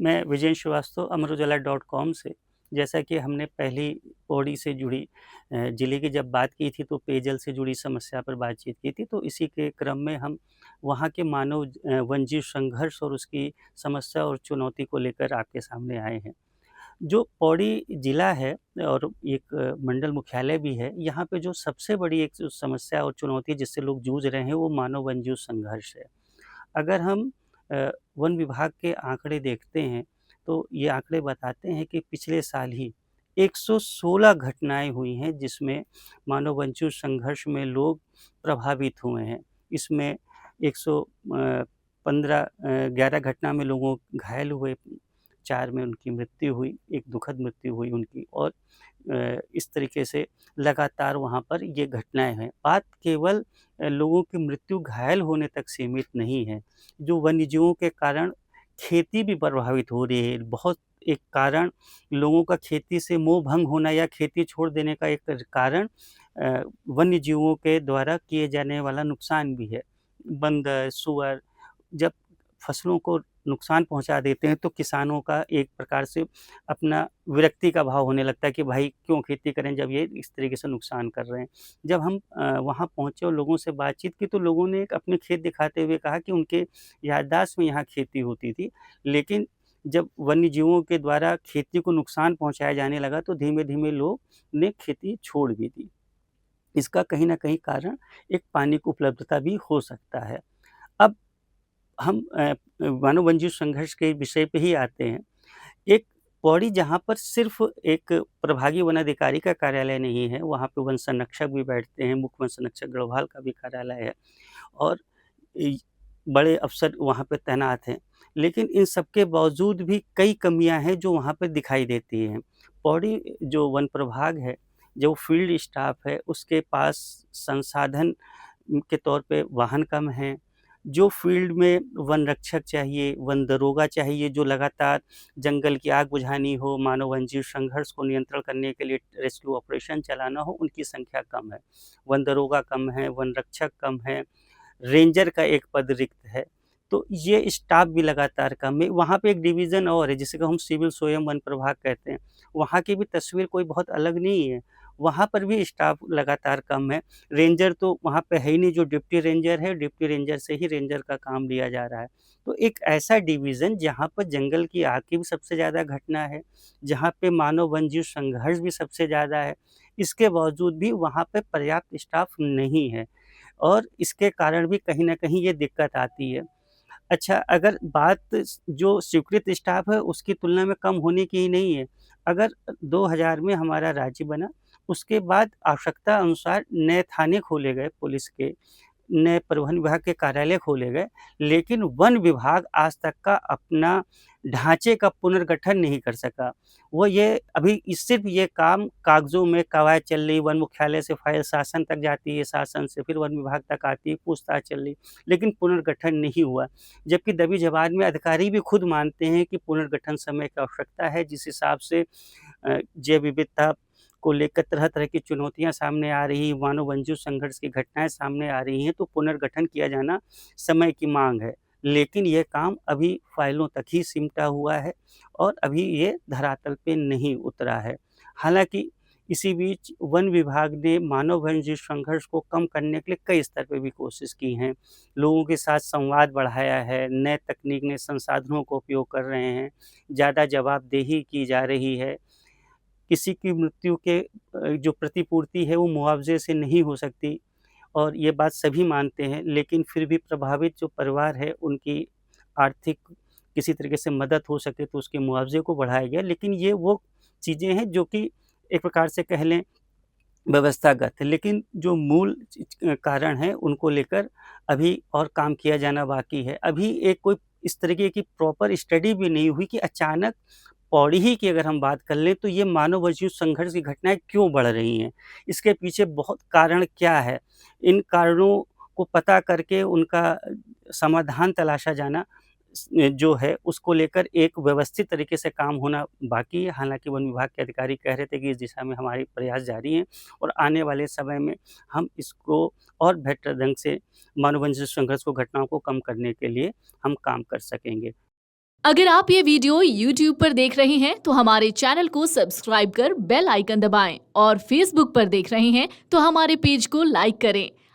मैं विजय Srivastava Amar Ujala dot com से। जैसा कि हमने पहली पौड़ी से जुड़ी ज़िले की जब बात की थी तो पेयजल से जुड़ी समस्या पर बातचीत की थी, तो इसी के क्रम में हम वहाँ के वन्यजीव संघर्ष और उसकी समस्या और चुनौती को लेकर आपके सामने आए हैं। जो पौड़ी ज़िला है और एक मंडल मुख्यालय भी है, यहाँ पे जो सबसे बड़ी एक जो समस्या और चुनौती जिससे लोग जूझ रहे हैं वो मानव वन्यजीव संघर्ष है। अगर हम वन विभाग के आंकड़े देखते हैं, तो ये आंकड़े बताते हैं कि पिछले साल ही 116 घटनाएँ हुई हैं, जिसमें मानव वन्यजीव संघर्ष में लोग प्रभावित हुए हैं। इसमें 11 घटना में लोगों घायल हुए, 4 में उनकी मृत्यु हुई, एक दुखद मृत्यु हुई उनकी और इस तरीके से लगातार वहाँ पर ये घटनाएँ हैं। बात केवल लोगों की मृत्यु, घायल होने तक सीमित नहीं है। जो वन्यजीवों के कारण खेती भी प्रभावित हो रही है। बहुत एक कारण लोगों का खेती से मोह भंग होना या खेती छोड़ देने का एक कारण वन्यजीवों के द्वारा किए जाने वाला नुकसान भी है। बंदर, सूअर जब फसलों को नुकसान पहुँचा देते हैं, तो किसानों का एक प्रकार से अपना विरक्ति का भाव होने लगता है कि भाई क्यों खेती करें जब ये इस तरीके से नुकसान कर रहे हैं। जब हम वहाँ पहुँचे और लोगों से बातचीत की, तो लोगों ने एक अपने खेत दिखाते हुए कहा कि उनके याददाश्त में यहाँ खेती होती थी, लेकिन जब वन्यजीवों के द्वारा खेती को नुकसान पहुँचाया जाने लगा, तो धीमे-धीमे लोग ने खेती छोड़ भी दी। इसका कहीं न कहीं कारण एक पानी की उपलब्धता भी हो सकता है। अब हम मानव वन्यजीव संघर्ष के विषय पे ही आते हैं। एक पौड़ी जहाँ पर सिर्फ़ एक प्रभागी वनाधिकारी का कार्यालय नहीं है, वहाँ पे वन संरक्षक भी बैठते हैं, मुख्य वन संरक्षक गढ़वाल का भी कार्यालय है और इ बड़े अफ़सर वहाँ पे तैनात हैं। लेकिन इन सब के बावजूद भी कई कमियाँ हैं जो वहाँ पे दिखाई देती हैं। पौड़ी जो वन प्रभाग है, जो फील्ड स्टाफ़ है, उसके पास संसाधन के तौर पे वाहन कम हैं। जो फ़ील्ड में वन रक्षक चाहिए, वन दरोगा चाहिए, जो लगातार जंगल की आग बुझानी हो, मानव वन्यजीव संघर्ष को नियंत्रण करने के लिए रेस्क्यू ऑपरेशन चलाना हो, उनकी संख्या कम है। वन दरोगा कम है, वन रक्षक कम है, रेंजर का एक पद रिक्त है। तो ये स्टाफ़ भी लगातार कम है। वहाँ पे एक डिवीज़न और है जिसे को हम सिविल सोयम वन प्रभाग कहते हैं। वहाँ की भी तस्वीर कोई बहुत अलग नहीं है। वहाँ पर भी स्टाफ़ लगातार कम है। रेंजर तो वहाँ पे है ही नहीं, जो डिप्टी रेंजर है, डिप्टी रेंजर से ही रेंजर का काम लिया जा रहा है। तो एक ऐसा डिवीज़न जहाँ पर जंगल की आग की भी सबसे ज़्यादा घटना है, जहाँ पे मानव वन्यजीव संघर्ष भी सबसे ज़्यादा है, इसके बावजूद भी वहाँ पे पर्याप्त स्टाफ़ नहीं है और इसके कारण भी कहीं न कहीं ये दिक्कत आती है। अच्छा, अगर बात जो स्वीकृत स्टाफ़ है उसकी तुलना में कम होने की ही नहीं है। अगर 2000 में हमारा राज्य बना, उसके बाद आवश्यकता अनुसार नए थाने खोले गए पुलिस के, नए परिवहन विभाग के कार्यालय खोले गए, लेकिन वन विभाग आज तक का अपना ढाँचे का पुनर्गठन नहीं कर सका। वो ये अभी सिर्फ़ ये काम कागज़ों में कवायद चल रही, वन मुख्यालय से फ़ाइल शासन तक जाती है, शासन से फिर वन विभाग तक आती है, पूछताछ चल रही, लेकिन पुनर्गठन नहीं हुआ। जबकि दबी-ज़बान में अधिकारी भी खुद मानते हैं कि पुनर्गठन समय की आवश्यकता है, जिस हिसाब से जैव विविधता को लेकर तरह-तरह की चुनौतियाँ सामने आ रही हैं, मानव वन्यजीव संघर्ष की घटनाएँ सामने आ रही हैं, तो पुनर्गठन किया जाना समय की माँग है। लेकिन ये काम अभी फ़ाइलों तक ही सिमटा हुआ है और अभी ये धरातल पे नहीं उतरा है। हालाँकि इसी बीच वन विभाग ने मानव वन्यजीव संघर्ष को कम करने के लिए कई स्तर पे भी कोशिश की हैं। लोगों के साथ संवाद बढ़ाया है, नए तकनीक ने संसाधनों का उपयोग कर रहे हैं, ज़्यादा जवाबदेही की जा रही है। किसी की मृत्यु के जो प्रतिपूर्ति है वो मुआवज़े से नहीं हो सकती और ये बात सभी मानते हैं, लेकिन फिर भी प्रभावित जो परिवार है उनकी आर्थिक किसी तरीके से मदद हो सके तो उसके मुआवज़े को बढ़ाया गया। लेकिन ये वो चीज़ें हैं जो कि एक प्रकार से कह लें व्यवस्थागत है, लेकिन जो मूल कारण है उनको लेकर अभी और काम किया जाना बाकी है। अभी एक कोई इस तरीके की प्रॉपर स्टडी भी नहीं हुई कि अचानक पौड़ी ही की अगर हम बात कर लें तो ये मानव वन्यजीव संघर्ष की घटनाएँ क्यों बढ़ रही हैं? इसके पीछे बहुत कारण क्या है? इन कारणों को पता करके उनका समाधान तलाशा जाना जो है उसको लेकर एक व्यवस्थित तरीके से काम होना बाकी है। हालाँकि वन विभाग के अधिकारी कह रहे थे कि इस दिशा में हमारे प्रयास जारी हैं और आने वाले समय में हम इसको और बेहतर ढंग से मानव वन्यजीव संघर्ष को घटनाओं को कम करने के लिए हम काम कर सकेंगे। अगर आप ये वीडियो YouTube पर देख रहे हैं तो हमारे चैनल को सब्सक्राइब कर बेल आइकन दबाएं और Facebook पर देख रहे हैं तो हमारे पेज को लाइक करें।